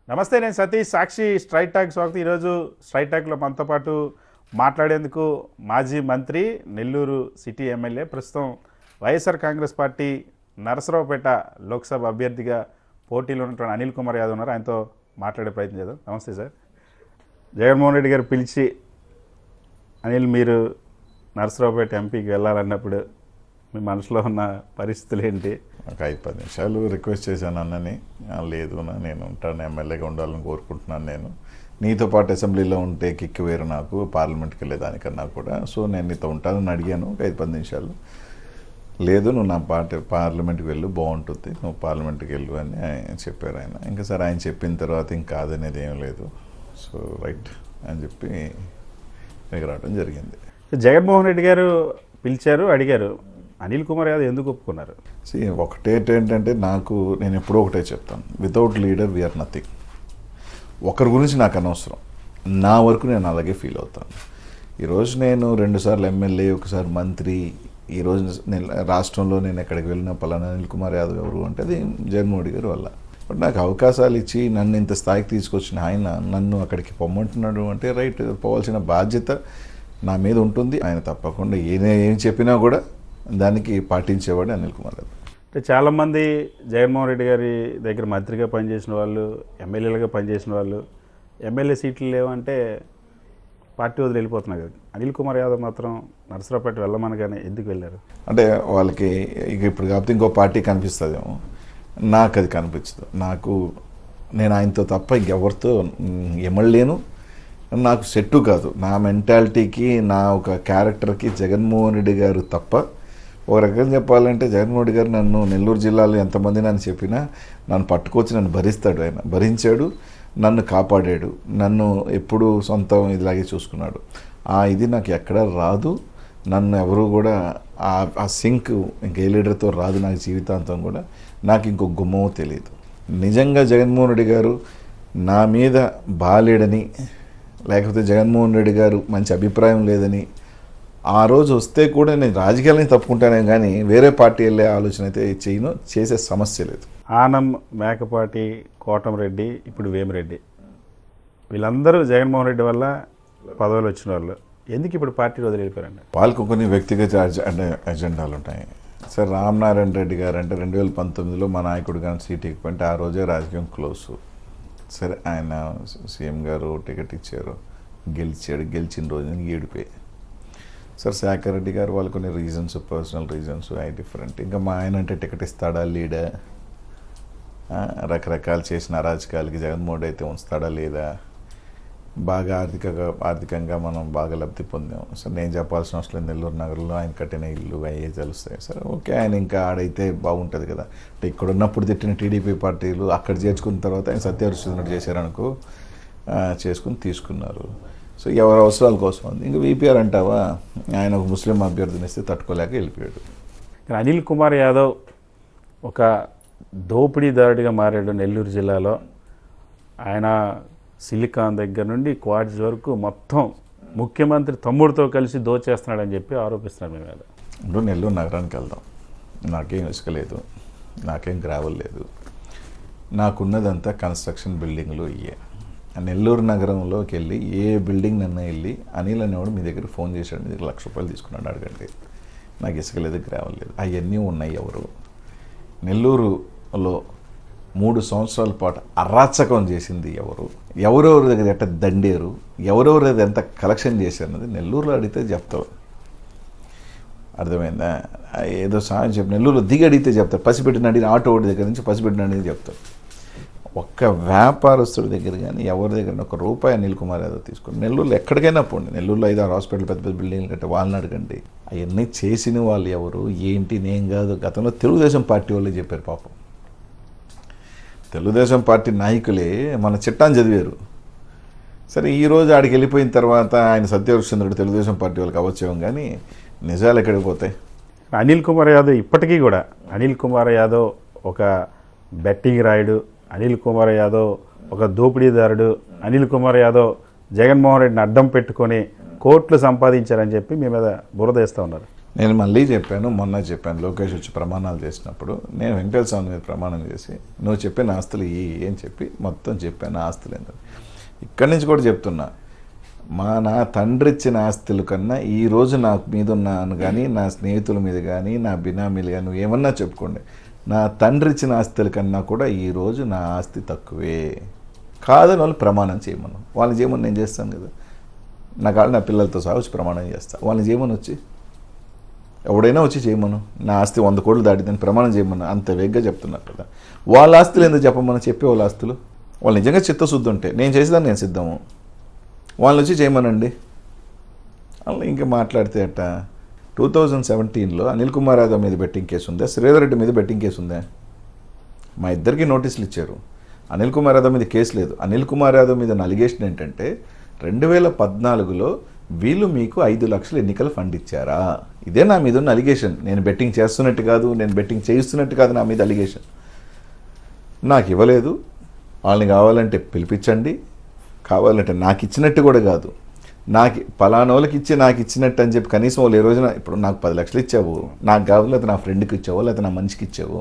నమస్తే, నేను సతీష్. సాక్షి straight talk స్వాగతం. ఈరోజు స్ట్రైట్ టాక్లో మనతో పాటు మాట్లాడేందుకు మాజీ మంత్రి, నెల్లూరు సిటీ ఎమ్మెల్యే, ప్రస్తుతం వైఎస్ఆర్ కాంగ్రెస్ పార్టీ నరసరావుపేట లోక్సభ అభ్యర్థిగా పోటీలో ఉన్నటువంటి అనిల్ కుమార్ యాదవ్ ఉన్నారు. ఆయనతో మాట్లాడే ప్రయత్నం చేద్దాం. నమస్తే సార్. జగన్మోహన్ రెడ్డి గారు పిలిచి, అనిల్ మీరు నరసరావుపేట ఎంపీకి వెళ్ళాలన్నప్పుడు మీ మనసులో ఉన్న పరిస్థితులు ఏంటి? ఒక 5-10 నిమిషాలు రిక్వెస్ట్ చేశాను అన్నని. లేదు నేను ఉంటాను, ఎమ్మెల్యేగా ఉండాలని కోరుకుంటున్నాను. నేను నీతో పాటు అసెంబ్లీలో ఉంటే కిక్కి వేరు నాకు, పార్లమెంట్కి వెళ్ళేదానికన్నా కూడా. సో నేను నీతో ఉంటానని అడిగాను ఒక 5-10 నిమిషాలు. లేదు, నువ్వు నా పార్లమెంట్కి వెళ్ళు, బాగుంటుంది, నువ్వు పార్లమెంట్కి వెళ్ళు అని చెప్పారు ఆయన. ఇంకా సరే, ఆయన చెప్పిన తర్వాత ఇంకా కాదనేది ఏం లేదు. సో రైట్ అని చెప్పి రావడం జరిగింది. జగన్మోహన్ రెడ్డి గారు పిలిచారు, అడిగారు, అనిల్ కుమార్ యాదవ్ ఎందుకు ఒప్పుకున్నారు? ఒకటేంటంటే నేను ఎప్పుడో ఒకటే చెప్తాను, వితౌట్ లీడర్ వీఆర్ నథింగ్. ఒకరి గురించి నాకు అనవసరం, నా వరకు నేను అలాగే ఫీల్ అవుతాను. ఈరోజు నేను 2 సార్లు ఎమ్మెల్యే, ఒకసారి మంత్రి. ఈరోజు రాష్ట్రంలో నేను ఎక్కడికి వెళ్ళినా పలానా అనిల్ కుమార్ యాదవ్ ఎవరు అంటే అది జగన్మోహన్ రెడ్డి గారి వల్ల. బట్ నాకు అవకాశాలు ఇచ్చి నన్ను ఇంత స్థాయికి తీసుకొచ్చిన ఆయన నన్ను అక్కడికి పొమ్మంటున్నాడు అంటే రైట్, పోవాల్సిన బాధ్యత నా మీద ఉంటుంది. ఆయన తప్పకుండా ఏం చెప్పినా కూడా దానికి పాటించేవాడు అనిల్ కుమార్ యాదవ్. అంటే చాలామంది జగన్మోహన్ రెడ్డి గారి దగ్గర మంత్రిగా పనిచేసిన వాళ్ళు, ఎమ్మెల్యేలుగా పనిచేసిన వాళ్ళు, ఎమ్మెల్యే సీట్లు లేవంటే పార్టీ వదిలి వెళ్ళిపోతున్నారు కదా. అనిల్ కుమార్ యాదవ్ మాత్రం నరసరావుపేట వెళ్ళమనగానే ఎందుకు వెళ్ళారు? అంటే వాళ్ళకి ఇక ఇప్పుడు కాకపోతే ఇంకో పార్టీ కనిపిస్తుందేమో, నాకు అది కనిపించదు. నేను ఆయనతో తప్ప ఇంకెవరితో ఎమడలేను, నాకు సెట్టు కాదు. నా మెంటాలిటీకి, నా ఒక క్యారెక్టర్కి జగన్మోహన్ రెడ్డి గారు తప్ప. ఒక రకంగా చెప్పాలంటే జగన్మోహన్ రెడ్డి గారు నన్ను నెల్లూరు జిల్లాలో ఎంతమంది నన్ను చెప్పినా నన్ను పట్టుకొచ్చి నన్ను భరిస్తాడు. ఆయన భరించాడు, నన్ను కాపాడాడు, నన్ను ఎప్పుడు సొంతం ఇలాగే చూసుకున్నాడు. ఇది నాకు ఎక్కడా రాదు. నన్ను ఎవరు కూడా ఆ సింక్ ఇంకే లీడర్తో రాదు నాకు జీవితాంతం కూడా. నాకు ఇంకో గుమ్మమో తెలియదు. నిజంగా జగన్మోహన్ రెడ్డి గారు నా మీద బాలేడని, లేకపోతే జగన్మోహన్ రెడ్డి గారు మంచి అభిప్రాయం లేదని ఆ రోజు వస్తే కూడా నేను రాజకీయాలని తప్పుకుంటానే కానీ వేరే పార్టీ వెళ్ళే ఆలోచన అయితే చేయను, చేసే సమస్య లేదు. ఆనం, మేకపాటి, కోటంరెడ్డి, ఇప్పుడు వేమిరెడ్డి, వీళ్ళందరూ జగన్మోహన్ రెడ్డి వల్ల పదవులు వచ్చిన వాళ్ళు. ఎందుకు ఇప్పుడు పార్టీ వదిలి వెళ్ళిపోయారండి? వాళ్ళకు కొన్ని వ్యక్తిగత ఎజెండాలు ఉంటాయి. సార్, రామనారాయణ రెడ్డి గారు అంటే 2019లో మా నాయకుడు కానీ సీట్ ఇవ్వకుంటే ఆ రోజే రాజకీయం క్లోజ్. సరే, ఆయన సీఎం గారు టికెట్ ఇచ్చారు, గెలిచిన రోజు ఏడిపోయి. సార్, శేఖర్ రెడ్డి గారు వాళ్ళు కొన్ని రీజన్స్, పర్సనల్ రీజన్స్ అవి డిఫరెంట్. ఇంకా మా ఆయన అంటే టికెట్ ఇస్తాడా లీడా, రకరకాలు చేసిన అరాజకాలకి జగన్మోహన్ అయితే ఉంచుతాడా లేదా, బాగా ఆర్థికంగా మనం బాగా లబ్ధి పొందాం. సార్, నేను చెప్పాల్సిన అవసరం లేదు, నెల్లూరు నగరంలో ఆయన కట్టిన ఇల్లు అయ్యే తెలుస్తాయి. సరే, ఓకే, ఆయన ఇంకా ఆడైతే బాగుంటుంది కదా. అంటే ఇక్కడ ఉన్నప్పుడు తిట్టిన టీడీపీ పార్టీలు అక్కడ చేర్చుకున్న తర్వాత ఆయన సత్యహరిశ్చంద్రుడు చేశారనుకో, చేసుకుని తీసుకున్నారు. సో ఎవరి అవసరాల కోసం ఉంది. ఇంకా వీపీఆర్ అంటావా, ఆయన ఒక ముస్లిం అభ్యర్థిని ఇస్తే తట్టుకోలేక వెళ్ళిపోయాడు. అనిల్ కుమార్ యాదవ్ ఒక దోపిడీదారుడిగా మారాడు నెల్లూరు జిల్లాలో. ఆయన సిలికాన్ దగ్గర నుండి క్వార్ట్జ్ వరకు మొత్తం ముఖ్యమంత్రి తమ్ముడితో కలిసి దోచేస్తున్నాడని చెప్పి ఆరోపిస్తున్నారు మీ మీద. ఇప్పుడు నెల్లూరు నగరానికి వెళ్దాం. నాకేం ఇసుక లేదు, నాకేం గ్రావెల్ లేదు, నాకున్నదంతా కన్స్ట్రక్షన్ బిల్డింగ్లు ఇయ్యే. నెల్లూరు నగరంలోకి వెళ్ళి ఏ బిల్డింగ్ నన్ను వెళ్ళి అనిల్ అనేవాడు మీ దగ్గర ఫోన్ చేశాడు, మీ దగ్గర ₹1,00,000 తీసుకున్నాడు అడగండి. నాకు ఇసుక లేదు, గ్రావెల్ లేదు, అవన్నీ ఉన్నాయి. నెల్లూరులో 3 సంవత్సరాల పాటు అరాచకం చేసింది ఎవరెవరి దగ్గర ఎట్ట దండేరు, ఎవరెవరి దగ్గర ఎంత కలెక్షన్ చేశారు అన్నది నెల్లూరులో అడిగితే చెప్తావు. అర్థమైందా? ఏదో సాయం చెప్పి నెల్లూరులో దిగి అడిగితే చెప్తారు. పసిపెట్టిన అడిగిన ఆటో ఓడి దగ్గర నుంచి పసిపెట్టిన అడిగి చెప్తారు. ఒక్క వ్యాపారస్తుడి దగ్గర కానీ ఎవరి దగ్గర ₹1 అనిల్ కుమార్ యాదవ్ తీసుకుని నెల్లూరులో ఎక్కడికైనా పోండి. నెల్లూరులో 5-6 హాస్పిటల్ పెద్ద పెద్ద బిల్డింగ్లు కట్టే వాళ్ళని అడగండి. అవన్నీ చేసిన వాళ్ళు ఎవరు ఏంటి నేను కాదు. గతంలో తెలుగుదేశం పార్టీ వాళ్ళే చెప్పారు. పాపం తెలుగుదేశం పార్టీ నాయకులే మన చిట్టాన్ని చదివారు. సరే, ఈరోజు ఆడికి వెళ్ళిపోయిన తర్వాత ఆయన సత్యహరిశ్చంద్రుడు తెలుగుదేశం పార్టీ వాళ్ళకి అవచ్చేవం, కానీ నిజాలు ఎక్కడికి పోతాయి? అనిల్ కుమార్ యాదవ్ ఇప్పటికీ కూడా అనిల్ కుమార్ యాదవ్ ఒక బెట్టింగ్ రాయుడు, అనిల్ కుమార్ యాదవ్ ఒక దోపిడీదారుడు, అనిల్ కుమార్ యాదవ్ జగన్మోహన్ రెడ్డిని అడ్డం పెట్టుకొని కోట్లు సంపాదించారని చెప్పి మీ మీద బురద వేస్తూ ఉన్నారు. నేను మళ్ళీ చెప్పాను, మొన్న చెప్పాను, లోకేష్ వచ్చి ప్రమాణాలు చేసినప్పుడు నేను వెంకటేశ్వర స్వామి మీద ప్రమాణం చేసి నువ్వు చెప్పిన ఆస్తులు ఏం చెప్పి మొత్తం చెప్పాను ఆస్తులు ఏంటని. ఇక్కడి నుంచి కూడా చెప్తున్నా, నా తండ్రి ఇచ్చిన ఆస్తుల కన్నా ఈరోజు నాకు మీద ఉన్నాను కానీ, నా స్నేహితుల మీద కానీ, నా బినామీలు కానీ నువ్వు ఏమన్నా చెప్పుకోండి, నా తండ్రి ఇచ్చిన ఆస్తుల కన్నా కూడా ఈరోజు నా ఆస్తి తక్కువే కాదని వాళ్ళు ప్రమాణం చేయమను. వాళ్ళని చేయమని నేను చేస్తాను కదా, నా కాళ్ళు నా పిల్లలతో సహా వచ్చి ప్రమాణం చేస్తాను. వాళ్ళని చేయమని వచ్చి ఎవడైనా వచ్చి చేయమను, నా ఆస్తి 100 కోట్లు దాటిదని ప్రమాణం చేయమను. అంత వేగ్గా చెప్తున్నారు కదా. వాళ్ళ ఆస్తులు ఎందుకు చెప్పమని చెప్పే వాళ్ళ ఆస్తులు, వాళ్ళు నిజంగా చిత్తశుద్ధి ఉంటే నేను చేసేదాన్ని నేను సిద్ధము, వాళ్ళని వచ్చి చేయమనండి. అలా ఇంకా మాట్లాడితే అట్ట 2017లో అనిల్ కుమార్ యాదవ్ మీద బెట్టింగ్ కేసు ఉందా, శ్రీధర్ రెడ్డి మీద బెట్టింగ్ కేసు ఉందా? మా ఇద్దరికి నోటీసులు ఇచ్చారు. అనిల్ కుమార్ యాదవ్ మీద కేసు లేదు. అనిల్ కుమార్ యాదవ్ మీద అలిగేషన్ ఏంటంటే 2014లో వీళ్ళు మీకు 5 లక్షలు ఎన్నికల ఫండ్ ఇచ్చారా? ఇదే నా మీద ఉన్న అలిగేషన్. నేను బెట్టింగ్ చేస్తున్నట్టు కాదు, నేను బెట్టింగ్ చేయిస్తున్నట్టు కాదు, నా మీద అలిగేషన్. నాకు ఇవ్వలేదు, వాళ్ళని కావాలంటే పిలిపించండి, కావాలంటే నాకు ఇచ్చినట్టు కూడా కాదు, నాకు పలానా వాళ్ళకి ఇచ్చి నాకు ఇచ్చినట్టు అని చెప్పి కనీసం వాళ్ళు ఏ రోజున ఇప్పుడు నాకు 10 లక్షలు ఇచ్చావు, నాకు కావాలి, లేకపోతే నా ఫ్రెండ్కి ఇచ్చావు, లేకపోతే నా మనిషికి ఇచ్చావు,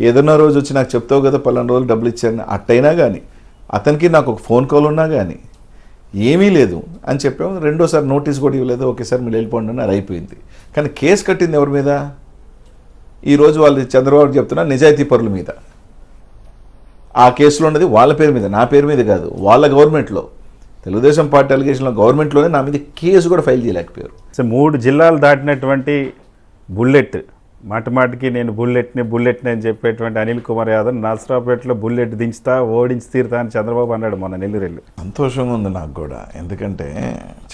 ఏదన్నా రోజు వచ్చి నాకు చెప్తావు కదా పలానా రోజులు డబ్బులు ఇచ్చారని, అట్టయినా కానీ అతనికి నాకు ఒక ఫోన్ కాల్ ఉన్నా కానీ ఏమీ లేదు అని చెప్పాము. రెండోసారి నోటీస్ కూడా ఇవ్వలేదు, ఒకేసారి మీరు వెళ్ళిపోండి అని అది అయిపోయింది. కానీ కేసు కట్టింది ఎవరి మీద? ఈరోజు వాళ్ళు చంద్రబాబు చెప్తున్నా నిజాయితీ పరుల మీద. ఆ కేసులో ఉన్నది వాళ్ళ పేరు మీద, నా పేరు మీద కాదు. వాళ్ళ గవర్నమెంట్లో, తెలుగుదేశం పార్టీ అలిగేషన్లో గవర్నమెంట్లోనే నా మీద కేసు కూడా ఫైల్ చేయలేకపోయారు. 3 జిల్లాలు దాటినటువంటి బుల్లెట్, మాటిమాటికి నేను బుల్లెట్ని అని చెప్పేటువంటి అనిల్ కుమార్ యాదవ్ నర్సరావుపేటలో బుల్లెట్ దించుతా ఓడించి తీరుతా అని చంద్రబాబు అన్నాడు మొన్న నెల్లూరులో. సంతోషంగా ఉంది నాకు కూడా. ఎందుకంటే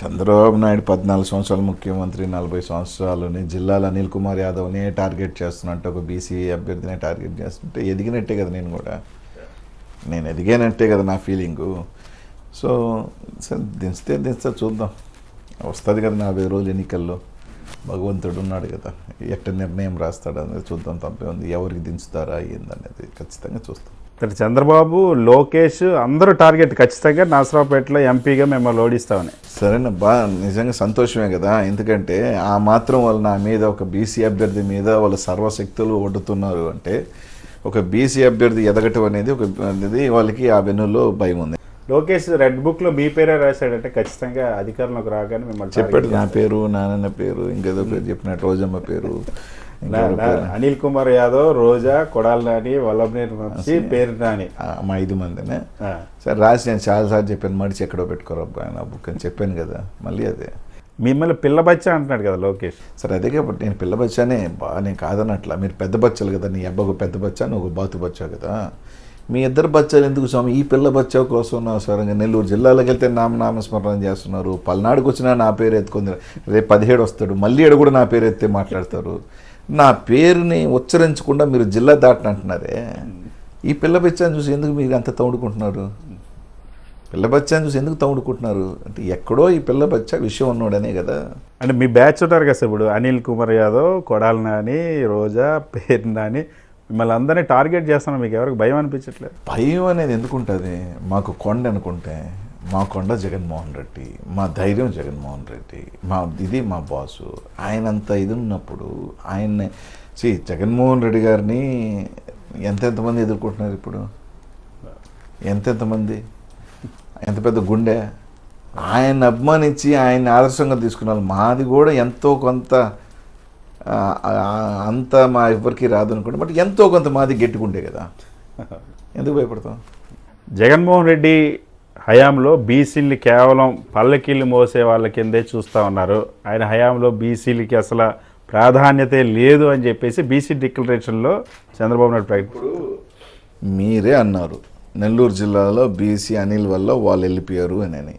చంద్రబాబు నాయుడు 14 సంవత్సరాలు ముఖ్యమంత్రి, 40 సంవత్సరాలని జిల్లాలో అనిల్ కుమార్ యాదవ్ని టార్గెట్ చేస్తున్నట్టు, ఒక బీసీ అభ్యర్థిని టార్గెట్ చేస్తుంటే ఎదిగినట్టే కదా. నేను కూడా నేను ఎదిగానంటే కదా నా ఫీలింగు. సో దించితే చూద్దాం, వస్తుంది కదా 40 రోజులు ఎన్నికల్లో. భగవంతుడు ఉన్నాడు కదా, ఎట్ట నిర్ణయం రాస్తాడు అనేది చూద్దాం. తప్పే ఉంది, ఎవరికి దించుతారా ఏందనేది ఖచ్చితంగా చూస్తాం. చంద్రబాబు, లోకేష్ అందరూ టార్గెట్ ఖచ్చితంగా నర్సరావుపేటలో ఎంపీగా మిమ్మల్ని ఓడిస్తామని. సరేనా, నిజంగా సంతోషమే కదా. ఎందుకంటే ఆ మాత్రం వాళ్ళు నా మీద, ఒక బీసీ అభ్యర్థి మీద వాళ్ళు సర్వశక్తులు ఒడ్డుతున్నారు అంటే, ఒక బీసీ అభ్యర్థి ఎదగటం అనేది వాళ్ళకి ఆ వెన్నులో భయం ఉంది. లోకేష్ రెడ్ బుక్లో మీ పేరే రాశాడంటే ఖచ్చితంగా అధికారంలోకి రాగానే మిమ్మల్ని చెప్పాడు. నా పేరు, నాన్న పేరు, ఇంకేదో పేరు చెప్పినట్టు, రోజమ్మ పేరు, అనిల్ కుమార్ యాదవ్, రోజా, కొడాలి నాని, వల్లభనేని వంశీ, పేరు నాని, మా 5 మందినే. సరే రాసి నేను చాలాసార్లు చెప్పాను, మడిచి ఎక్కడో పెట్టుకోరు అబ్బాయి నా బుక్ అని చెప్పాను కదా. మళ్ళీ అదే మిమ్మల్ని పిల్ల బచ్చా అంటున్నాడు కదా లోకేష్. సరే అదే కాబట్టి నేను పిల్ల బచ్చానే, నేను కాదనట్లా. మీరు పెద్ద బచ్చాలు కదా, నీ అబ్బాకు పెద్ద బచ్చా, నువ్వు బాతు బచ్చా కదా. మీ ఇద్దరు బచ్చాలు ఎందుకు స్వామి? ఈ పిల్ల బచ్చా కోసం అవసరంగా నెల్లూరు జిల్లాలోకి వెళ్తే నామస్మరణ చేస్తున్నారు, పల్నాడుకు వచ్చినా నా పేరు ఎత్తుకుంది, రేపు 17 వస్తాడు మళ్ళీ ఏడు కూడా నా పేరు ఎత్తే మాట్లాడతారు. నా పేరుని ఉచ్చరించకుండా మీరు జిల్లా దాటని అంటున్నారే. ఈ పిల్ల బచ్చాను చూసి ఎందుకు మీరు అంత తౌడుకుంటున్నారు? పిల్ల బచ్చాను చూసి ఎందుకు తౌడుకుంటున్నారు అంటే, ఎక్కడో ఈ పిల్ల బచ్చా విషయం ఉన్నాడనే కదా. అంటే మీ బ్యాచ్ ఉంటారు కదా ఇప్పుడు, అనిల్ కుమార్ యాదవ్, కొడాలి నాని, రోజా, పేరు నాని, మిమ్మల్ని అందరినీ టార్గెట్ చేస్తున్నాం. మీకు ఎవరికి భయం అనిపించట్లేదు? భయం అనేది ఎందుకుంటుంది? మాకు కొండ అనుకుంటే మా కొండ జగన్మోహన్ రెడ్డి, మా ధైర్యం జగన్మోహన్ రెడ్డి, ఇది మా బాసు. ఆయనంత ఇది ఉన్నప్పుడు ఆయన్ని జగన్మోహన్ రెడ్డి గారిని ఎంతెంతమంది ఎదుర్కొంటున్నారు ఇప్పుడు? ఎంతెంతమంది, ఎంత పెద్ద గుండె. ఆయన్ని అభిమానించి ఆయన్ని ఆదర్శంగా తీసుకున్నారు. మాది కూడా ఎంతో కొంత, అంత మా ఎవరికి రాదు అనుకుంటే, బట్ ఎంతో కొంత మాది గట్టిగుండే కదా. ఎందుకు భయపడతాం? జగన్మోహన్ రెడ్డి హయాంలో బీసీలు కేవలం పల్లకీళ్ళు మోసే వాళ్ళ కిందే చూస్తూ ఉన్నారు. ఆయన హయాంలో బీసీలకి అసలు ప్రాధాన్యతే లేదు అని చెప్పేసి బీసీ డిక్లరేషన్లో చంద్రబాబు నాయుడు ప్రకటించారు. మీరే అన్నారు నెల్లూరు జిల్లాలో బీసీ అనిల్ వల్ల వాళ్ళు వెళ్ళిపోయారు అని.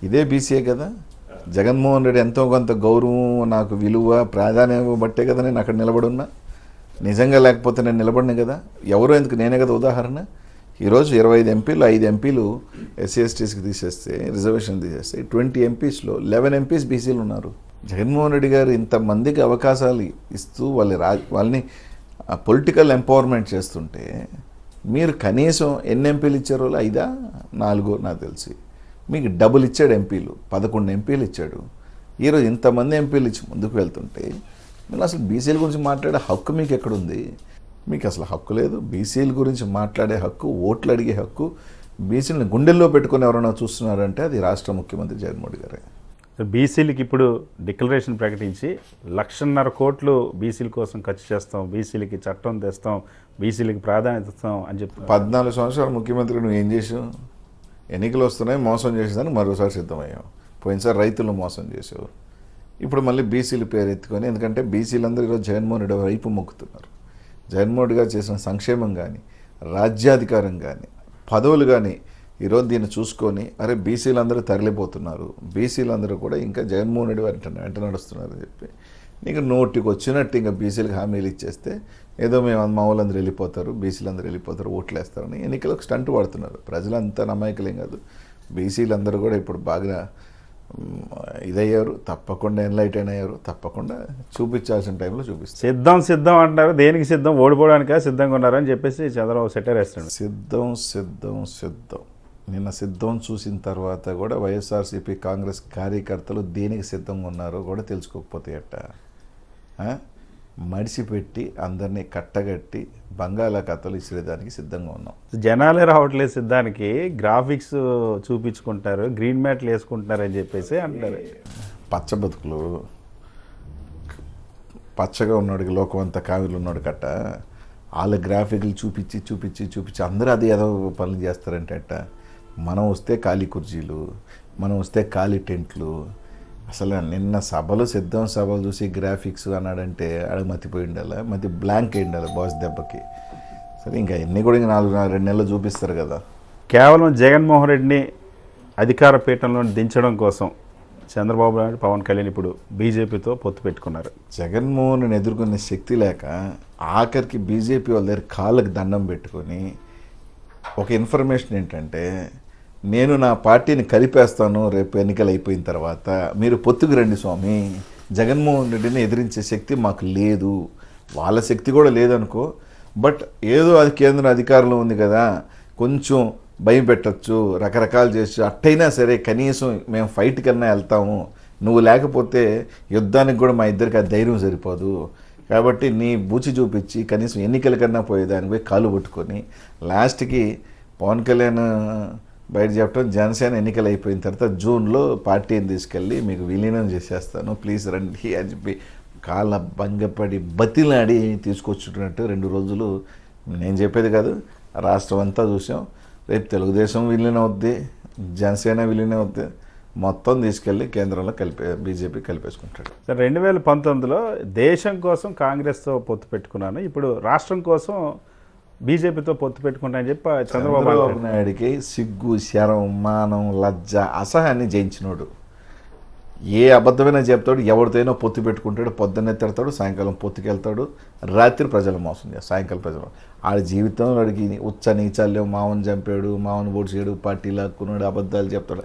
ఇదే బీసీయే కదా. జగన్మోహన్ రెడ్డి ఎంతో కొంత గౌరవం, నాకు విలువ, ప్రాధాన్యం బట్టే కదా నేను అక్కడ నిలబడున్నా. నిజంగా లేకపోతే నేను నిలబడినా కదా. ఎవరో ఎందుకు, నేనే కదా ఉదాహరణ. ఈరోజు 25 ఎంపీలు 5 ఎంపీలు ఎస్సీ ఎస్టీస్కి తీసేస్తే, రిజర్వేషన్ తీసేస్తే 20 ఎంపీస్లో 11 ఎంపీస్ బీసీలు ఉన్నారు. జగన్మోహన్ రెడ్డి గారు ఇంతమందికి అవకాశాలు ఇస్తూ వాళ్ళని పొలిటికల్ ఎంపవర్మెంట్ చేస్తుంటే, మీరు కనీసం ఎన్ని ఎంపీలు ఇచ్చారో? 5, 4 నాకు తెలిసి. మీకు డబుల్ ఇచ్చాడు ఎంపీలు, 11 ఎంపీలు ఇచ్చాడు. ఈరోజు ఇంతమంది ఎంపీలు ఇచ్చి ముందుకు వెళ్తుంటే మీరు అసలు బీసీల గురించి మాట్లాడే హక్కు మీకు ఎక్కడుంది? మీకు అసలు హక్కు లేదు. బీసీల గురించి మాట్లాడే హక్కు, ఓట్లు అడిగే హక్కు బీసీలను గుండెల్లో పెట్టుకొని ఎవరైనా చూస్తున్నారంటే అది రాష్ట్ర ముఖ్యమంత్రి జగన్మోహన్ గారే. బీసీలకి ఇప్పుడు డిక్లరేషన్ ప్రకటించి 1,50,000 కోట్లు బీసీల కోసం ఖర్చు చేస్తాం, బీసీలకి చట్టం తెస్తాం, బీసీలకి ప్రాధాన్యత ఇస్తాం అని చెప్పి 14 సంవత్సరాలు ముఖ్యమంత్రి నువ్వు ఏం చేసావు? ఎన్నికలు వస్తున్నాయి, మోసం చేసేదానికి మరోసారి సిద్ధమయ్యావు. పోయినసారి రైతులను మోసం చేసావు. ఇప్పుడు మళ్ళీ బీసీలు పేరు ఎత్తుకొని, ఎందుకంటే బీసీలందరూ ఈరోజు జగన్మోహన్ రెడ్డి వైపు మొక్కుతున్నారు. జగన్మోహన్ రెడ్డి గారు చేసిన సంక్షేమం కానీ, రాజ్యాధికారం కానీ, పదవులు కానీ ఈరోజు దీన్ని చూసుకొని అరే బీసీలందరూ తరలిపోతున్నారు, బీసీలందరూ కూడా ఇంకా జగన్మోహన్ రెడ్డి వెంట నడుస్తున్నారు అని చెప్పి నీకు నోటికి వచ్చినట్టు ఇంకా బీసీలకు హామీలు ఇచ్చేస్తే ఏదో మేము మా వాళ్ళందరూ వెళ్ళిపోతారు, బీసీలందరూ వెళ్ళిపోతారు, ఓట్లు వేస్తారని ఎన్నికలకు స్టంట్ పడుతున్నారు. ప్రజలంతా నమ్మకలేం కాదు. బీసీలందరూ కూడా ఇప్పుడు బాగా ఇదయ్యారు, తప్పకుండా ఎన్లైటైన్ అయ్యారు, తప్పకుండా చూపించాల్సిన టైంలో చూపిస్తారు. సిద్ధం సిద్ధం అంటారు, దేనికి సిద్ధం? ఓడిపోవడానికా సిద్ధంగా ఉన్నారని చెప్పేసి చంద్రబాబు సెటర్ వేస్తాడు. సిద్ధం సిద్ధం సిద్ధం. నిన్న సిద్ధం చూసిన తర్వాత కూడా వైఎస్ఆర్సీపీ కాంగ్రెస్ కార్యకర్తలు దేనికి సిద్ధంగా ఉన్నారో కూడా తెలుసుకోకపోతే ఎట్ట? మడిసిపెట్టి అందరినీ కట్టగట్టి బంగాళాఖాతాలు ఇచ్చేదానికి సిద్ధంగా ఉన్నాం. జనాలే రావట్లేదు సిద్ధానికి, గ్రాఫిక్స్ చూపించుకుంటారు, గ్రీన్ మ్యాట్లు వేసుకుంటున్నారు అని చెప్పేసి అంటారు. పచ్చ బతుకులు, పచ్చగా ఉన్నాడికి లోకం అంతా కావిలు ఉన్నాడు కట్ట, వాళ్ళ గ్రాఫిక్లు చూపించి చూపించి చూపించి అందరూ అది ఏదో పనులు చేస్తారంటే అట్ట. మనం వస్తే ఖాళీ కుర్చీలు, మనం వస్తే ఖాళీ టెంట్లు. అసలు నిన్న సభలు, సిద్ధం సభలు చూసి గ్రాఫిక్స్ అన్నాడంటే అడిగి మతిపోయి ఉండాలి, మతి బ్లాంక్ అయి ఉండాలి బాస్ దెబ్బకి. సరే ఇంకా ఎన్ని కూడా ఇంకా 2 నెలలు చూపిస్తారు కదా. కేవలం జగన్మోహన్ రెడ్డిని అధికార పీఠంలో దించడం కోసం చంద్రబాబు నాయుడు, పవన్ కళ్యాణ్ ఇప్పుడు బీజేపీతో పొత్తు పెట్టుకున్నారు. జగన్మోహన్ ఎదుర్కొనే శక్తి లేక ఆఖరికి బీజేపీ వాళ్ళ దగ్గర కాళ్ళకి దండం పెట్టుకొని ఒక ఇన్ఫర్మేషన్ ఏంటంటే, నేను నా పార్టీని కలిపేస్తాను రేపు ఎన్నికలు అయిపోయిన తర్వాత, మీరు పొత్తుకు రండి స్వామి, జగన్మోహన్ రెడ్డిని ఎదిరించే శక్తి మాకు లేదు. వాళ్ళ శక్తి కూడా లేదనుకో, బట్ ఏదో అది కేంద్ర అధికారంలో ఉంది కదా, కొంచెం భయం పెట్టచ్చు, రకరకాలు చేసి అట్టయినా సరే కనీసం మేము ఫైట్కి అన్నా వెళ్తాము, నువ్వు లేకపోతే యుద్ధానికి కూడా మా ఇద్దరికి ఆ ధైర్యం సరిపోదు, కాబట్టి నీ బూచి చూపించి కనీసం ఎన్నికల కన్నా పోయేదానిపై కాలు పట్టుకొని లాస్ట్కి పవన్ కళ్యాణ్ బయట చెప్పడం, జనసేన ఎన్నికలు అయిపోయిన తర్వాత జూన్లో పార్టీని తీసుకెళ్ళి మీకు విలీనం చేసేస్తాను, ప్లీజ్ రండి అని చెప్పి కాళ్ళ భంగపడి బతిలాడి తీసుకొచ్చున్నట్టు 2 రోజులు. నేను చెప్పేది కాదు, రాష్ట్రం అంతా చూసాం. రేపు తెలుగుదేశం విలీనం అవుద్ది, జనసేన విలీనం అవుద్ది, మొత్తం తీసుకెళ్ళి కేంద్రంలో బీజేపీ కలిపేసుకుంటాడు. 2019లో దేశం కోసం కాంగ్రెస్తో పొత్తు పెట్టుకున్నాను, ఇప్పుడు రాష్ట్రం కోసం బీజేపీతో పొత్తు పెట్టుకుంటానని చెప్పి చంద్రబాబు నాయుడికి సిగ్గు, శరం, మానం, లజ్జ, అసహాన్ని జయించినోడు. ఏ అబద్ధమైనా చెప్తాడు, ఎవరితోనో పొత్తు పెట్టుకుంటాడు, పొద్దున్నే తిడతాడు, సాయంకాలం పొత్తుకెళ్తాడు, రాత్రి ప్రజలు మోసం చేస్తాడు. సాయంకాలం ప్రజలు ఆడ జీవితంలో వాడికి ఉచ్చ నీచాల్యం, మావని చంపాడు, మావని పొడిచాడు, పార్టీ లాక్కున్నాడు, అబద్ధాలు చెప్తాడు.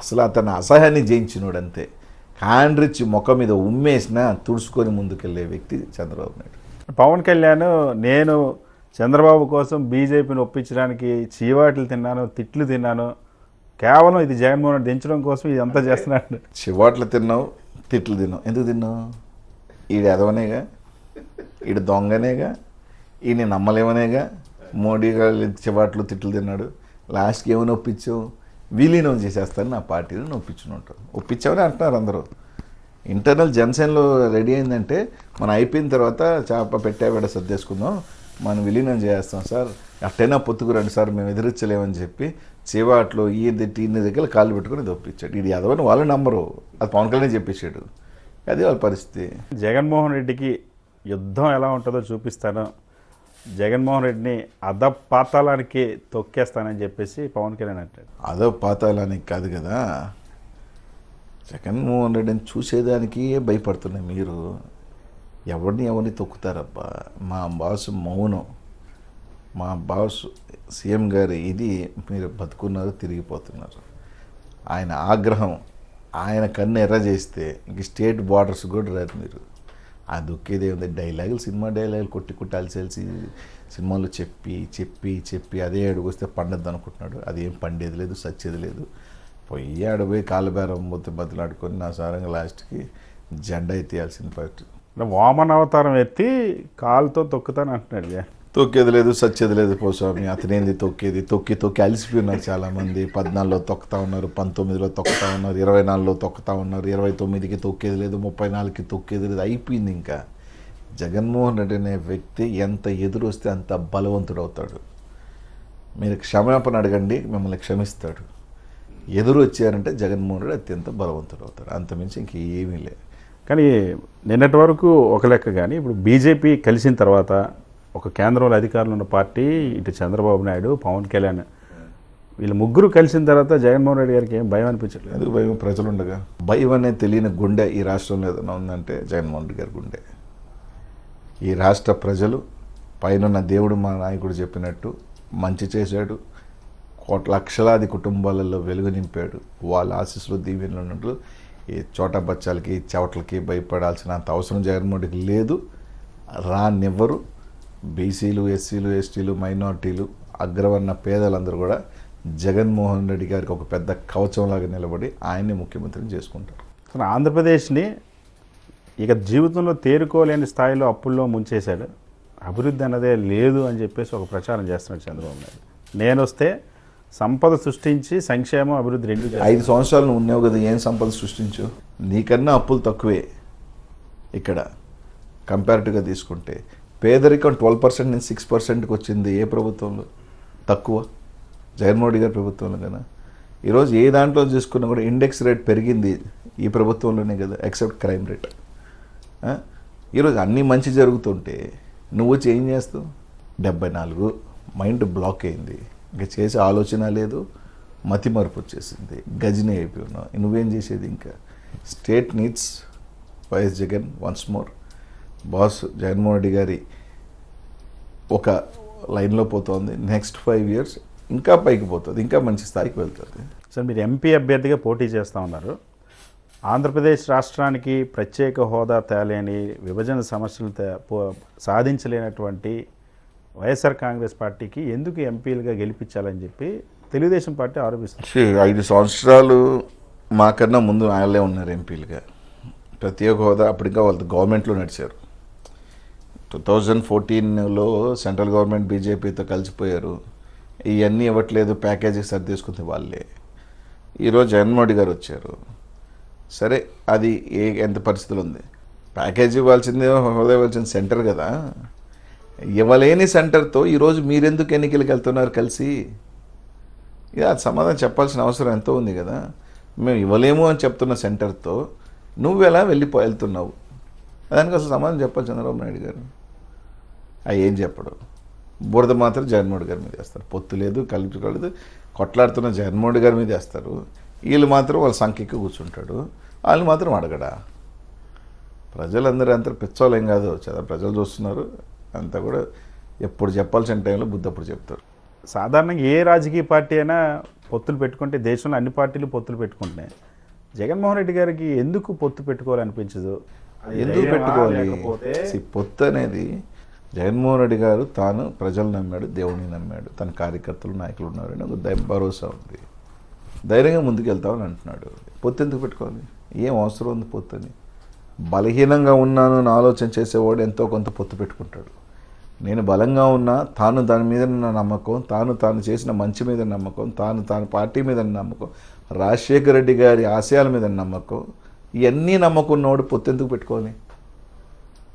అసలు అతను అసహాయాన్ని జయించినోడు అంతే. కాండ్రిచ్చి ముఖం మీద ఉమ్మేసినా తుడుచుకొని ముందుకెళ్ళే వ్యక్తి చంద్రబాబు నాయుడు. పవన్ కళ్యాణ్, నేను చంద్రబాబు కోసం బీజేపీని ఒప్పించడానికి చీవాట్లు తిన్నాను, తిట్లు తిన్నాను, కేవలం ఇది జగన్మోహన్ రెడ్డి దించడం కోసం ఇదంతా చేస్తున్నాడు. చివాట్లు తిన్నావు, తిట్లు తిన్నావు. ఎందుకు తిన్నావు? ఈడు ఎదవనేగా, ఈడు దొంగనేగా, ఈయన నమ్మలేమనేగా మోడీ గారు చివాట్లు తిట్లు తిన్నాడు. లాస్ట్కి ఏమైనా ఒప్పించావు? విలీనం చేసేస్తాను నా పార్టీని ఒప్పించుకుంటావు. ఒప్పించామని అంటున్నారు అందరూ. ఇంటర్నల్ జనసేనలో రెడీ అయిందంటే మనం అయిపోయిన తర్వాత చేప పెట్టావిడ సర్దేసుకుందాం, మనం విలీనం చేస్తాం సార్, అట్టైనా పొత్తుకు రండి సార్, మేము ఎదిరించలేమని చెప్పి చివాట్లో ఇన్ని దగ్గర కాళ్ళు పెట్టుకుని ఇది ఒప్పించాడు. ఇది ఎదవని వాళ్ళు నమ్మరు, అది పవన్ కళ్యాణ్ చెప్పేశాడు. అది వాళ్ళ పరిస్థితి. జగన్మోహన్ రెడ్డికి యుద్ధం ఎలా ఉంటుందో చూపిస్తాను, జగన్మోహన్ రెడ్డిని అధపాతాళానికి తొక్కేస్తానని చెప్పేసి పవన్ కళ్యాణ్ అంటాడు. అధపాతాళానికి కాదు కదా, జగన్మోహన్ రెడ్డిని చూసేదానికి భయపడుతున్నాయి మీరు. ఎవరిని తొక్కుతారబ్బా? మా బాస్ మౌనం, మా బాస్ సీఎం గారు ఇది మీరు బతుకున్నారు, తిరిగిపోతున్నారు. ఆయన ఆగ్రహం, ఆయన కన్ను ఎర్ర చేస్తే ఇంక స్టేట్ బార్డర్స్ కూడా రాదు మీరు. ఆ దుఃఖేదే ఉంది. డైలాగులు, సినిమా డైలాగులు కొట్టి అలసేల్సి సినిమాలో చెప్పి చెప్పి చెప్పి అదే అడుగు వస్తే పండద్దు అనుకుంటున్నాడు. అదేం పండేది లేదు, సచ్చేది లేదు. పోయి ఆడపోయి కాళ్ళబేరం బతులాడుకొని నా సారంగా లాస్ట్కి జెండా ఎత్తేయాల్సిన వామన అవతారం ఎత్తి కాలుతో తొక్కుతాను అంటున్నాడు ఇక. తొక్కేది లేదు సచ్చేది లేదు పోస్వామి, అతనేంది తొక్కేది, తొక్కి తొక్కి అలిసిపోయి ఉన్నారు చాలామంది. 14లో తొక్కుతా ఉన్నారు, 19లో తొక్కుతా ఉన్నారు, 24లో తొక్కుతా ఉన్నారు, 29కి తొక్కేది లేదు, 34కి తొక్కేది లేదు, అయిపోయింది. ఇంకా జగన్మోహన్ రెడ్డి అనే వ్యక్తి ఎంత ఎదురు వస్తే అంత బలవంతుడు అవుతాడు. మీరు క్షమాపణ అడగండి, మిమ్మల్ని క్షమిస్తాడు. ఎదురు వచ్చారంటే జగన్మోహన్ రెడ్డి అత్యంత బలవంతుడు అవుతాడు, అంతమించి ఇంకేమీ లేదు. కానీ నిన్నటి వరకు ఒక లెక్క, కానీ ఇప్పుడు బీజేపీ కలిసిన తర్వాత ఒక కేంద్రంలో అధికారులు ఉన్న పార్టీ, ఇటు చంద్రబాబు నాయుడు, పవన్ కళ్యాణ్, వీళ్ళు ముగ్గురు కలిసిన తర్వాత జగన్మోహన్ రెడ్డి గారికి ఏం భయం అనిపించట్లేదు? ఎందుకు భయం? ప్రజలు ఉండగా భయం అనేది తెలియని గుండె ఈ రాష్ట్రంలో ఏదైనా ఉందంటే జగన్మోహన్ రెడ్డి గారి గుండె. ఈ రాష్ట్ర ప్రజలు పైన దేవుడు మా నాయకుడు చెప్పినట్టు మంచి చేశాడు, లక్షలాది కుటుంబాలలో వెలుగు నింపాడు. వాళ్ళ ఆశీస్సులు దీవెనలు ఉన్నట్లు ఈ చోట బచ్చాలకి చెవట్లకి భయపడాల్సిన అంత అవసరం జగన్మోహన్ రెడ్డికి లేదు, రానివ్వరు. బీసీలు, ఎస్సీలు, ఎస్టీలు, మైనార్టీలు, అగ్రవర్ణ పేదలందరూ కూడా జగన్మోహన్ రెడ్డి గారికి ఒక పెద్ద కవచంలాగా నిలబడి ఆయన్ని ముఖ్యమంత్రిని చేసుకుంటారు. ఆంధ్రప్రదేశ్ని ఇక జీవితంలో తేరుకోలేని స్థాయిలో అప్పుల్లో ముంచేశాడు, అభివృద్ధి అన్నదే లేదు అని చెప్పేసి ఒక ప్రచారం చేస్తున్నాడు చంద్రబాబు నాయుడు. నేను వస్తే సంపద సృష్టించి సంక్షేమం అభివృద్ధి రెండు 5 సంవత్సరాలు నువ్వు ఉన్నావు కదా, ఏం సంపద సృష్టించు? నీకన్నా అప్పులు తక్కువే ఇక్కడ కంపారిటివ్గా తీసుకుంటే. పేదరికం 12% నుంచి 6%కి వచ్చింది ఏ ప్రభుత్వంలో? తక్కువ, జగన్మోహన్ రెడ్డి గారి ప్రభుత్వంలో కదా. ఈరోజు ఏ దాంట్లో చూసుకున్నా కూడా ఇండెక్స్ రేట్ పెరిగింది ఈ ప్రభుత్వంలోనే కదా, ఎక్సెప్ట్ క్రైమ్ రేట్. ఈరోజు అన్నీ మంచి జరుగుతుంటే నువ్వు వచ్చి ఏం చేస్తావు? 74 మైండ్ బ్లాక్ అయింది, ఇంకా చేసే ఆలోచన లేదు, మతి మరుపు వచ్చేసింది, గజిని అయిపోయి ఉన్నావు. నువ్వేం చేసేది? ఇంకా state needs YS Jagan once more. Boss Jaganmohan Reddy గారి ఒక లైన్లో పోతుంది, నెక్స్ట్ 5 years ఇంకా పైకి పోతుంది, ఇంకా మంచి స్థాయికి వెళ్తుంది. సార్, మీరు ఎంపీ అభ్యర్థిగా పోటీ చేస్తూ ఉన్నారు. ఆంధ్రప్రదేశ్ రాష్ట్రానికి ప్రత్యేక హోదా తేలేని, విభజన సమస్యలు సాధించలేనటువంటి వైఎస్ఆర్ కాంగ్రెస్ పార్టీకి ఎందుకు ఎంపీలుగా గెలిపించాలని చెప్పి తెలుగుదేశం పార్టీ ఆరోపిస్తుంది. 5 సంవత్సరాలు మాకన్నా ముందు ఆయనలే ఉన్నారు ఎంపీలుగా. ప్రత్యేక హోదా అప్పుడు ఇంకా వాళ్ళ గవర్నమెంట్లో నడిచారు. 2014లో సెంట్రల్ గవర్నమెంట్ బీజేపీతో కలిసిపోయారు. ఇవన్నీ ఇవ్వట్లేదు, ప్యాకేజీ సర్దేసుకుంది వాళ్ళే. ఈరోజు జగన్మోహన్ రెడ్డి గారు వచ్చారు. సరే, అది ఎంత పరిస్థితులు ఉంది? ప్యాకేజీ ఇవ్వాల్సిందే, హోదా ఇవ్వాల్సింది సెంటర్ కదా. ఇవ్వలేని సెంటర్తో ఈరోజు మీరెందుకు ఎన్నికలకు వెళ్తున్నారు కలిసి? ఇక అది సమాధానం చెప్పాల్సిన అవసరం ఎంతో ఉంది కదా. మేము ఇవ్వలేము అని చెప్తున్న సెంటర్తో నువ్వు ఎలా వెళ్తున్నావు? దానికి అసలు సమాధానం చెప్పాలి చంద్రబాబు నాయుడు గారు. ఏం చెప్పడు, బురద మాత్రం జగన్మోహన్ రెడ్డి గారి మీద వేస్తారు. పొత్తు లేదు, కలుపుకోలేదు, కొట్లాడుతున్న జగన్మోహన్ రెడ్డి గారి మీద వేస్తారు. వీళ్ళు మాత్రం వాళ్ళ సంఖ్యకి కూర్చుంటాడు, వాళ్ళు మాత్రం అడగడా. ప్రజలందరూ అంతా పిచ్చోలేం కాదు, చాలా ప్రజలు చూస్తున్నారు. అంతా కూడా ఎప్పుడు చెప్పాల్సిన టైంలో బుద్ధప్పుడు చెప్తారు. సాధారణంగా ఏ రాజకీయ పార్టీ అయినా పొత్తులు పెట్టుకుంటే, దేశంలో అన్ని పార్టీలు పొత్తులు పెట్టుకుంటున్నాయి. జగన్మోహన్ రెడ్డి గారికి ఎందుకు పొత్తు పెట్టుకోవాలనిపించదు? ఎందుకు పెట్టుకోవాలి? పొత్తు అనేది జగన్మోహన్ రెడ్డి గారు తాను ప్రజలు నమ్మాడు, దేవుడిని నమ్మాడు, తన కార్యకర్తలు, నాయకులు ఉన్నారని ఒక భరోసా ఉంది. ధైర్యంగా ముందుకు వెళ్తామని అంటున్నాడు. పొత్తు ఎందుకు పెట్టుకోవాలి? ఏం అవసరం ఉంది పొత్తు అని? బలహీనంగా ఉన్నాను అని ఆలోచన చేసేవాడు ఎంతో కొంత పొత్తు పెట్టుకుంటాడు. నేను బలంగా ఉన్నా, తాను దాని మీద నమ్మకం, తాను చేసిన మంచి మీద నమ్మకం, తాను పార్టీ మీద నమ్మకం, రాజశేఖర రెడ్డి గారి ఆశయాల మీద నమ్మకం, ఇవన్నీ నమ్మకం ఉన్నవాడు పొత్తు ఎందుకు పెట్టుకోవాలి?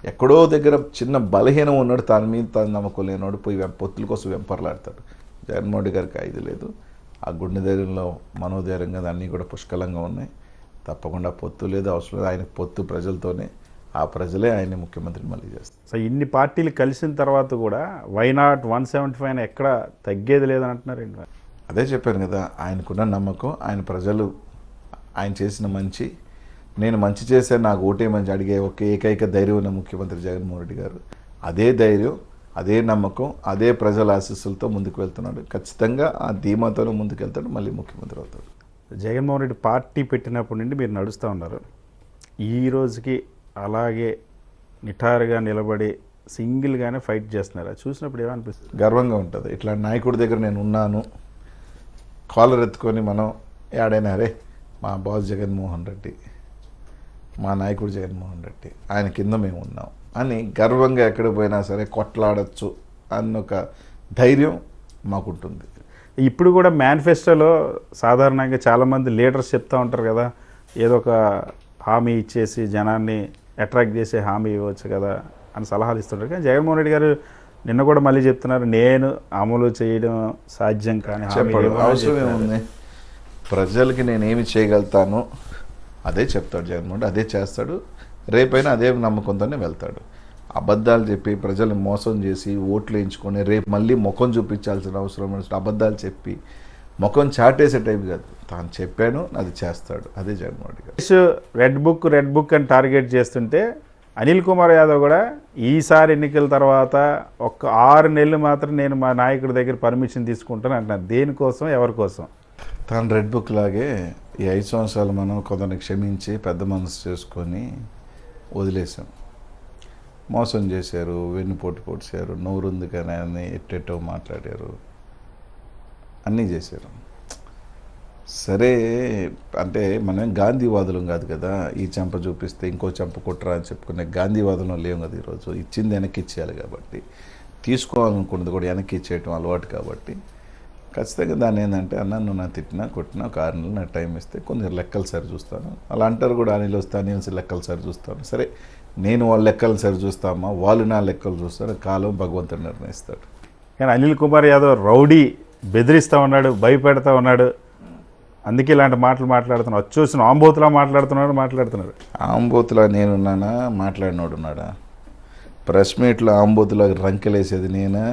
ఎక్కడో దగ్గర చిన్న బలహీనం ఉన్నాడు, తాని మీద తాను నమ్మకం లేనివాడు పోయి పొత్తుల కోసం వెంపర్లాడతాడు. జగన్మోహన్ రెడ్డి గారికి ఇది లేదు. ఆ గుండె ధైర్యంలో మనోధైర్యంగా అన్నీ కూడా పుష్కలంగా ఉన్నాయి. తప్పకుండా పొత్తు లేదు, అవసరం లేదు. ఆయన పొత్తు ప్రజలతోనే, ఆ ప్రజలే ఆయన్ని ముఖ్యమంత్రిని మళ్ళీ చేస్తారు. సో ఇన్ని పార్టీలు కలిసిన తర్వాత కూడా వైనాట్ 175 ఎక్కడ తగ్గేది లేదని అంటున్నారు. అదే చెప్పాను కదా, ఆయనకున్న నమ్మకం, ఆయన ప్రజలు ఆయన చేసిన మంచి, నేను మంచి చేశాను నాకు ఓటేమని అడిగే ఒక ఏకైక ధైర్యం ఉన్న ముఖ్యమంత్రి జగన్మోహన్ రెడ్డి గారు. అదే ధైర్యం, అదే నమ్మకం, అదే ప్రజల ఆశీస్సులతో ముందుకు వెళ్తున్నాడు. ఖచ్చితంగా ఆ ధీమాతోనే ముందుకు వెళ్తాడు, మళ్ళీ ముఖ్యమంత్రి అవుతాడు. జగన్మోహన్ రెడ్డి పార్టీ పెట్టినప్పటి నుండి మీరు నడుస్తూ ఉన్నారు. ఈ రోజుకి అలాగే నిఠారుగా నిలబడి సింగిల్గానే ఫైట్ చేస్తున్నారు. చూసినప్పుడు ఏమనిపిస్తుంది? గర్వంగా ఉంటుంది. ఇట్లా నాయకుడి దగ్గర నేను ఉన్నాను, కాలర్ ఎత్తుకొని మనం ఏడైనా రే మా బాస్ జగన్మోహన్ రెడ్డి మా నాయకుడు జగన్మోహన్ రెడ్డి, ఆయన కింద మేము ఉన్నాం అని గర్వంగా ఎక్కడ పోయినా సరే కొట్లాడచ్చు అన్న ఒక ధైర్యం మాకుంటుంది. ఇప్పుడు కూడా మేనిఫెస్టోలో సాధారణంగా చాలామంది లీడర్స్ చెప్తూ ఉంటారు కదా, ఏదో ఒక హామీ ఇచ్చేసి జనాన్ని అట్రాక్ట్ చేసే హామీ ఇవ్వచ్చు కదా అని సలహాలు ఇస్తుంటారు. కానీ జగన్మోహన్ రెడ్డి గారు నిన్న కూడా మళ్ళీ చెప్తున్నారు, నేను అమలు చేయడం సాధ్యం కానీ చెప్పడు, అవసరం ఏముంది? ప్రజలకి నేనేమి చేయగలుగుతాను అదే చెప్తాడు జగన్మోహన్ రెడ్డి, అదే చేస్తాడు. రేపైనా అదే నమ్మకంతోనే వెళ్తాడు. అబద్ధాలు చెప్పి ప్రజల్ని మోసం చేసి ఓట్లు వేయించుకొని రేపు మళ్ళీ ముఖం చూపించాల్సిన అవసరం, అబద్ధాలు చెప్పి ముఖం చాటేసే టైప్ కాదు. తాను చెప్పాను అది చేస్తాడు, అదే జగన్మోహన్ రెడ్డి గారు. రెడ్ బుక్ అని టార్గెట్ చేస్తుంటే అనిల్ కుమార్ యాదవ్ కూడా ఈసారి ఎన్నికల తర్వాత ఒక 6 నెలలు మాత్రం నేను మా నాయకుడి దగ్గర పర్మిషన్ తీసుకుంటాను అంటున్నాను. దేనికోసం, ఎవరి కోసం? తాను రెడ్ బుక్ లాగే ఈ 5 సంవత్సరాలు మనం కొందరిని క్షమించి పెద్ద మనసు చేసుకొని వదిలేసాం. మోసం చేశారు, వెన్నుపోటు పొడిచారు, నోరుంది కానీ అని ఎట్టెట్టో మాట్లాడారు, అన్నీ చేశారు. సరే అంటే మనం గాంధీవాదులం కాదు కదా, ఈ చెంప చూపిస్తే ఇంకో చెంప కుట్రా అని చెప్పుకునే గాంధీవాదులం లేవు కదా. ఈరోజు ఇచ్చింది వెనక్కి ఇచ్చేయాలి కాబట్టి, తీసుకోవాలనుకున్నది కూడా వెనక్కి ఇచ్చేయటం అలవాటు కాబట్టి ఖచ్చితంగా దాన్ని ఏంటంటే అన్న నువ్వు నా తిట్టినా కొట్టినా ఒక 6 నెలలు నాకు టైం ఇస్తే కొంచెం లెక్కలు సరి చూస్తాను. అలా అంటారు కూడా, అనిల్ వస్తే అనిల్ లెక్కలు సరి చూస్తాను. సరే నేను వాళ్ళ లెక్కలు సరి చూస్తామా, వాళ్ళు నా లెక్కలు చూస్తారు, కాలం భగవంతుడు నిర్ణయిస్తాడు. కానీ అనిల్ కుమార్ యాదవ్ రౌడీ బెదిరిస్తూ ఉన్నాడు, భయపెడతా ఉన్నాడు, అందుకే ఇలాంటి మాటలు మాట్లాడుతున్నాడు. వచ్చేసిన ఆంబోతులా మాట్లాడుతున్నాడు. ఆంబోతులా నేనున్నానా? మాట్లాడినోడు ఉన్నాడా? ప్రెస్ మీట్లో ఆంబోతులా రంకెలేసేది నేనా?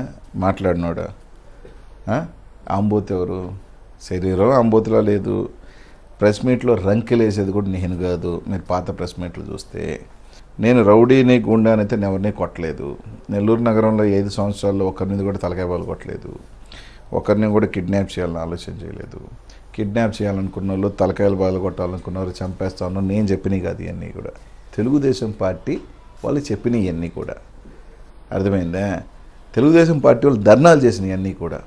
మాట్లాడినోడా? ఆంబోతు ఎవరు? శరీరం ఆంబోతులా లేదు. ప్రెస్ మీట్లో రంకెలేసేది కూడా నేను కాదు. మీరు పాత ప్రెస్ మీట్లు చూస్తే నేను రౌడీని గుండానైతే ఎవరిని కొట్టలేదు. నెల్లూరు నగరంలో 5 సంవత్సరాల్లో ఒకరి మీద కూడా తలకాయ బాలు కొట్టలేదు. ఒకరిని కూడా కిడ్నాప్ చేయాలని ఆలోచన చేయలేదు. కిడ్నాప్ చేయాలనుకున్న వాళ్ళు, తలకాయలు బాలు కొట్టాలనుకున్న వాళ్ళు చంపేస్తాను నేను చెప్పినవి కాదు. ఇవన్నీ కూడా తెలుగుదేశం పార్టీ వాళ్ళు చెప్పినవి ఇవన్నీ కూడా. అర్థమైందా? తెలుగుదేశం పార్టీ వాళ్ళు ధర్నాలు చేసినవి అన్నీ కూడా.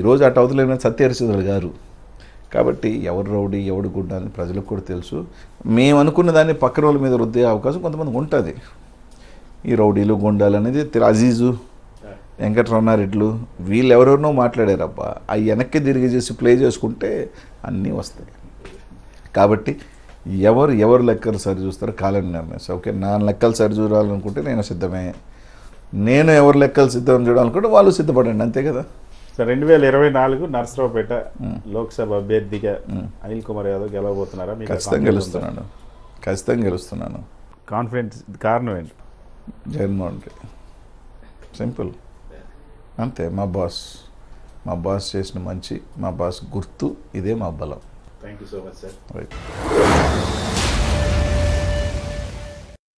ఈరోజు అటు అవతలైన సత్యహరిచంద్రుడు గారు. కాబట్టి ఎవరు రౌడీ ఎవడు గుడ్డ అని ప్రజలకు కూడా తెలుసు. మేము అనుకున్న దాన్ని పక్కన వాళ్ళ మీద రుద్దే అవకాశం కొంతమందికి ఉంటుంది. ఈ రౌడీలు గుండాలు అనేది అజీజు, వెంకటరమణారెడ్లు వీళ్ళు ఎవరెవరినో మాట్లాడారబ్బా. అవి వెనక్కి తిరిగి చేసి ప్లే చేసుకుంటే అన్నీ వస్తాయి. కాబట్టి ఎవరు లెక్కలు సరి చూస్తారో కాలం నిర్ణయిస్తారు. ఓకే, నా లెక్కలు సరి చూడాలనుకుంటే నేను సిద్ధమే. నేను ఎవరు లెక్కలు సిద్ధం చూడాలనుకుంటే వాళ్ళు సిద్ధపడండి, అంతే కదా. సో 2024 నరసరావుపేట లోక్సభ అభ్యర్థిగా అనిల్ కుమార్ యాదవ్ గెలవబోతున్నారా? ఖచ్చితంగా గెలుస్తున్నాను. కాన్ఫిడెన్స్ కారణం ఏంటి? జగన్మోహన్ రెడ్డి, సింపుల్ అంతే. మా బాస్ చేసిన మంచి, మా బాస్ గుర్తు, ఇదే మా బలం. Thank you so much sir. Right.